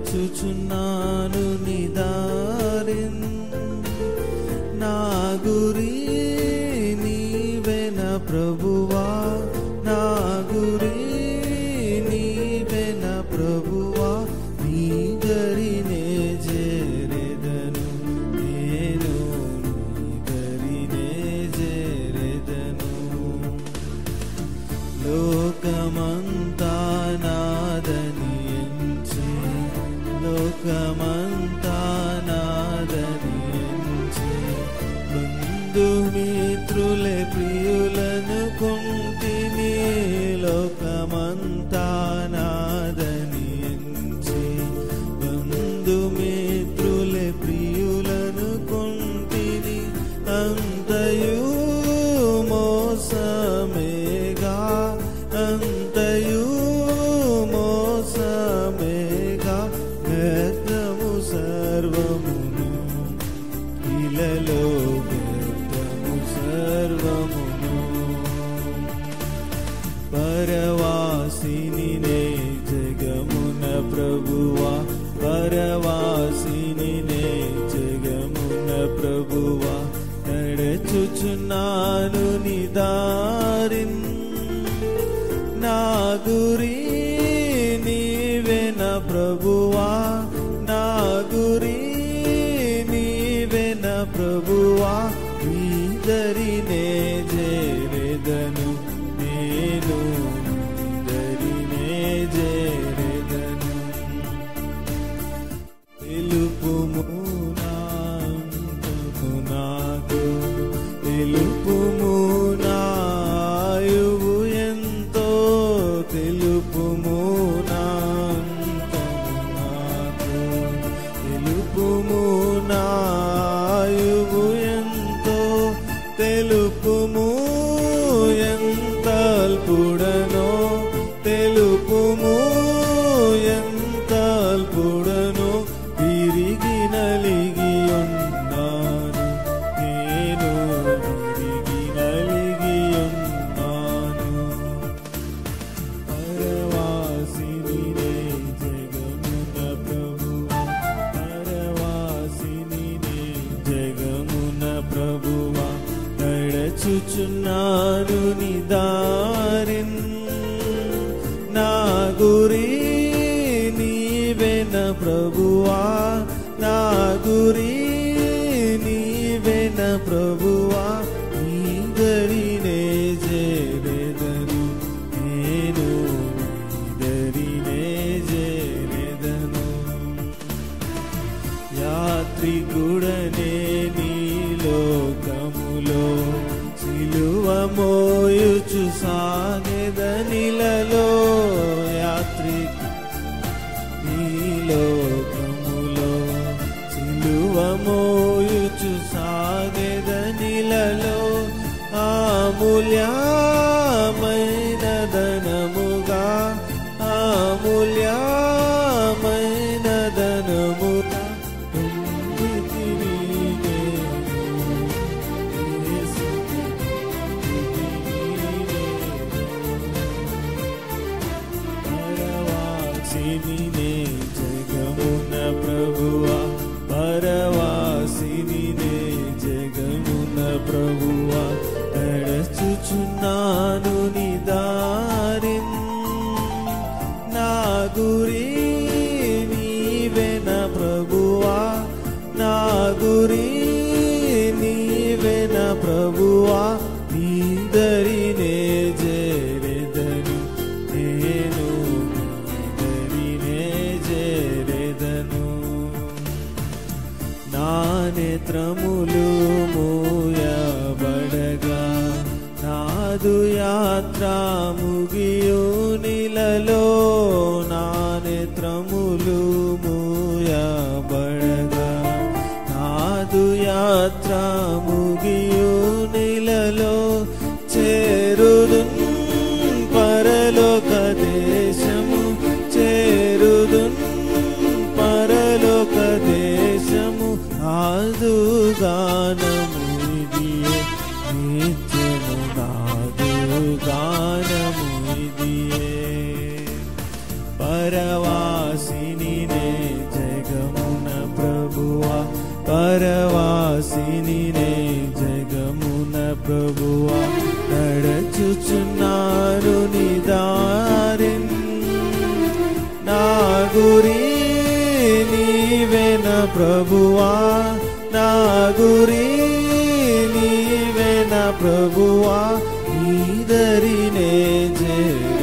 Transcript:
నడుచుచున్నాను నీ దారిన్, నా గురి నీవెన ప్రభువా, నా గురి నీవెన ప్రభువా, నీ దరినే చేరెదను నేను, నీ దరినే చేరెదను. లోకమంతా నాదని ఎంచి, లోకమంతా నాదని ఎంచి, బంధుమిత్రులే ప్రియులను కొంటిని, లోకమంతా నాదని ఎంచి, బంధుమిత్రులే ప్రియులను కొంటిని, అంతయు మోసమేగా, అంతయు మోసమేగా, వ్యర్థము సర్వమును ఇలలో, వ్యర్థము సర్వమును. పరవాసిని నే జగమున ప్రభువా, పరవాసిని నే జగమున ప్రభువా, నడుచుచున్నాను నీ దారిన్, నా గురి నీవెన ప్రభువా, నా గురి నీవెన ప్రభువా, నీ దరినే చేరెదను నేను, నీ దరినే చేరెదను. తెలుపుము నా అంతము నాకు, తెలుపుము నా ఆయువు ఎంతో, తెలుపుము నా అంతము నాకు, తెలుపుము నా ఆయువు ఎంతో, తెలుపుము ఎంత అల్పుడనో, తెలుపుము ఎంత అల్పుడనో, తిరిగి నలిగి ఉన్నాను నేను, తిరిగి నలిగి ఉన్నాను. పరవాసిని నే జగమున ప్రభువా, పరవాసిని నే జగమున ప్రభువా, నడుచుచున్నాను నీ దారిన్, నా గురి నీవెన ప్రభువా, నా గురి నీవెన ప్రభువా, నీ దరినే చేరెదను నేను, నీ దరినే చేరెదను. యాత్రికుడనే నీ లోకములో, సిలువ మోయుచు సాగెదనిలలో, యాత్రికు నీ లోకములో, సిలువ మోయుచు సాగెదనిలలో, అమూల్యమైన ధనముగా, అమూల్యమైన ధనముగా పరవాసిని నే జగమున ప్రభువా, పరవాసిని నే జగమున ప్రభువా, నడుచుచున్నాను నీ దారిన్, నా గురి నీవెన ప్రభువా, నా గురి నీవెన ప్రభువా, నీ దరినే చేరెదను నేను, నీ దరినే చేరెదను. నా నేత్రములు మూయబడగా, నాదు యాత్ర ముగియు నిలలో, చూచుచున్నాను నీ దారిన్ నా గురి నీవేన ప్రభువా నా గురి నీవేన ప్రభువా నీదరినే చేరే